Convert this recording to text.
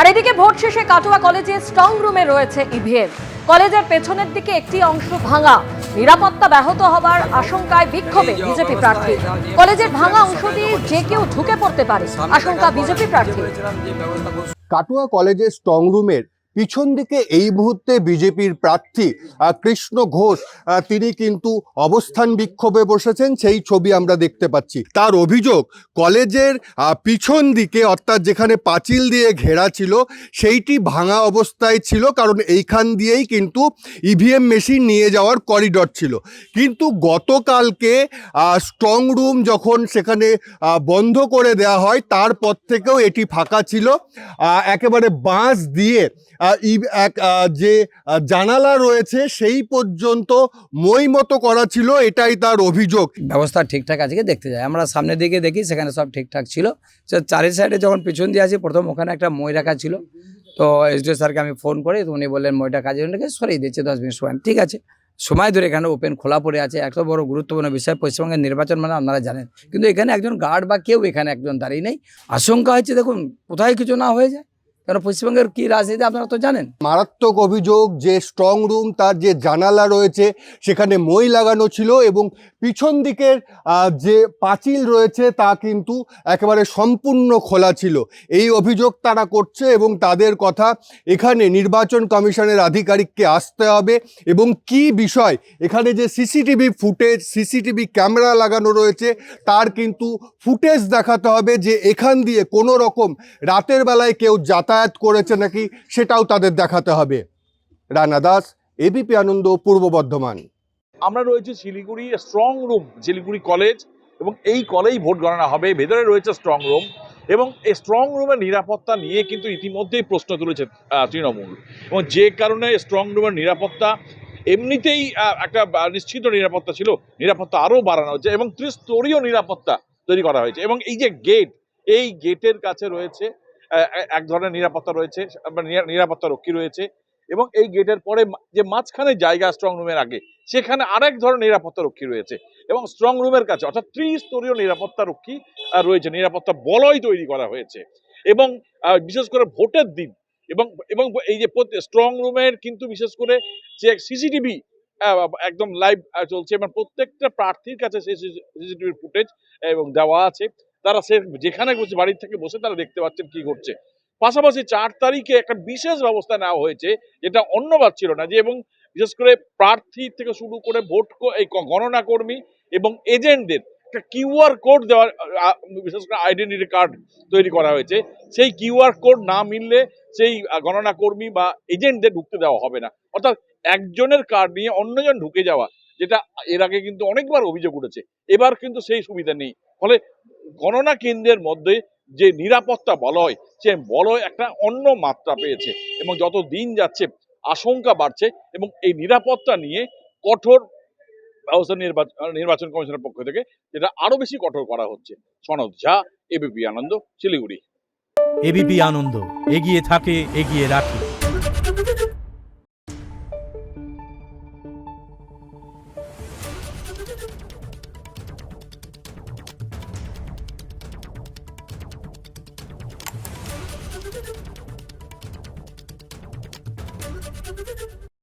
আর এদিকে ভোট শেষে কাটোয়া কলেজে স্ট্রং রুমে রয়েছে ইভিএম। কলেজের পেছনের দিকে একটি অংশ ভাঙা, নিরাপত্তা ব্যাহত হবার আশঙ্কায় বিক্ষোভে বিজেপি প্রার্থী। কলেজের ভাঙা অংশ দিয়ে যে কেউ ঢুকে পড়তে পারে, আশঙ্কা বিজেপি প্রার্থী। কাটোয়া কলেজের স্ট্রং রুমের পিছন দিকে এই মুহূর্তে বিজেপির প্রার্থী কৃষ্ণ ঘোষ তিনি কিন্তু অবস্থান বিক্ষোভে বসেছেন, সেই ছবি আমরা দেখতে পাচ্ছি। তার অভিযোগ, কলেজের পিছন দিকে অর্থাৎ যেখানে পাঁচিল দিয়ে ঘেরা ছিল সেইটি ভাঙা অবস্থায় ছিল, কারণ এইখান দিয়েই কিন্তু ইভিএম মেশিন নিয়ে যাওয়ার করিডর ছিল। কিন্তু গতকালকে স্ট্রং রুম যখন সেখানে বন্ধ করে দেওয়া হয় তারপর থেকেও এটি ফাঁকা ছিল। একেবারে বাঁশ দিয়ে এক যে জানালা রয়েছে সেই পর্যন্ত মই মতো করা ছিল, এটাই তার অভিযোগ। ব্যবস্থা ঠিকঠাক আছে কি দেখতে যাই, আমরা সামনের দিকে দেখি সেখানে সব ঠিকঠাক ছিল। চারি সাইডে যখন পিছন দিয়ে আসি প্রথম ওখানে একটা মই রাখা ছিল, তো এসডিও স্যারকে আমি ফোন করি, তো উনি বললেন মইটা কাজে রেখে সরিয়ে দিচ্ছে 10 মিনিট সময়। ঠিক আছে, সময় ধরে এখানে ওপেন খোলা পড়ে আছে। এত বড় গুরুত্বপূর্ণ বিষয়, পশ্চিমবঙ্গের নির্বাচন মানে আপনারা জানেন, কিন্তু এখানে একজন গার্ড বা কেউ এখানে একজন দাঁড়িয়ে নেই। আশঙ্কা হচ্ছে দেখুন কোথায় কিছু না হয়ে যায়, কারণ পশ্চিমবঙ্গের কী রাজনীতি আপনারা তো জানেন। মারাত্মক অভিযোগ যে স্ট্রং রুম তার যে জানালা রয়েছে সেখানে মই লাগানো ছিল এবং পিছন দিকের যে পাঁচিল রয়েছে তা কিন্তু একেবারে সম্পূর্ণ খোলা ছিল। এই অভিযোগ তারা করছে এবং তাদের কথা, এখানে নির্বাচন কমিশনের আধিকারিককে আসতে হবে এবং কি বিষয়, এখানে যে সিসিটিভি ফুটেজ, সিসিটিভি ক্যামেরা লাগানো রয়েছে তার কিন্তু ফুটেজ দেখাতে হবে, যে এখান দিয়ে কোনো রকম রাতের বেলায় কেউ যাতায়াত করেছে নাকি সেটাও তাদের দেখাতে হবে। রানা দাস, এবিপি আনন্দ, পূর্ব বর্ধমান। আমরা রয়েছে Siliguri strong room, Siliguri college, এবং এই কলেজ ভোট গণনা হবে। ভেতরে রয়েছে স্ট্রং রুম এবং এই স্ট্রং রুমের নিরাপত্তা নিয়ে কিন্তু ইতিমধ্যেই প্রশ্ন তুলেছে তৃণমূল, এবং যে কারণে স্ট্রং রুমের নিরাপত্তা এমনিতেই একটা নিশ্চিত নিরাপত্তা ছিল, নিরাপত্তা আরও বাড়ানো হচ্ছে এবং ত্রিস্তরীয় নিরাপত্তা তৈরি করা হয়েছে। এবং এই যে গেট, এই গেটের কাছে রয়েছে এক ধরনের নিরাপত্তা রয়েছে, নিরাপত্তা রক্ষী রয়েছে, এবং এই গেটের পরে যে মাঝখানে জায়গা স্ট্রং রুমের আগে সেখানে আরেক ধরনের নিরাপত্তা রক্ষী রয়েছে, এবং স্ট্রং রুমের কাছে অর্থাৎ ত্রিস্তরীয় নিরাপত্তা রক্ষী রয়েছে, নিরাপত্তা বলয় তৈরি করা হয়েছে। এবং বিশেষ করে ভোটের দিন এবং এবং এই যে স্ট্রং রুমের কিন্তু বিশেষ করে যে সিসিটিভি একদম লাইভ চলছে, এবং প্রত্যেকটা প্রার্থীর কাছে সেই সিসিটিভির ফুটেজ এবং দেওয়া আছে। তারা সে যেখানে বসে, বাড়ির থেকে বসে তারা দেখতে পাচ্ছেন কি ঘটছে। পাশাপাশি 4 তারিখে একটা বিশেষ ব্যবস্থা নেওয়া হয়েছে যেটা অন্যবার ছিল না, যে এবং বিশেষ করে প্রার্থী থেকে শুরু করে ভোট এই গণনা কর্মী এবং এজেন্টদের একটা কিউআর কোড দেওয়ার, বিশেষ করে আইডেন্টিটি কার্ড তৈরি করা হয়েছে। সেই কিউআর কোড না মিললে সেই গণনা কর্মী বা এজেন্টদের ঢুকতে দেওয়া হবে না। অর্থাৎ একজনের কার্ড নিয়ে অন্যজন ঢুকে যাওয়া, যেটা এর আগে কিন্তু অনেকবার অভিযোগ উঠেছে, এবার কিন্তু সেই সুবিধা নেই। ফলে গণনা কেন্দ্রের মধ্যে যে নিরাপত্তা বলয়, সে বলয় একটা অন্য মাত্রা পেয়েছে, এবং যত দিন যাচ্ছে আশঙ্কা বাড়ছে, এবং এই নিরাপত্তা নিয়ে কঠোর ব্যবস্থা নির্বাচন কমিশনের পক্ষ থেকে যেটা আরো বেশি কঠোর করা হচ্ছে। সনদ ঝা, এবিপি আনন্দ, শিলিগুড়ি। এবিপি আনন্দ, এগিয়ে থাকে, এগিয়ে রাখে।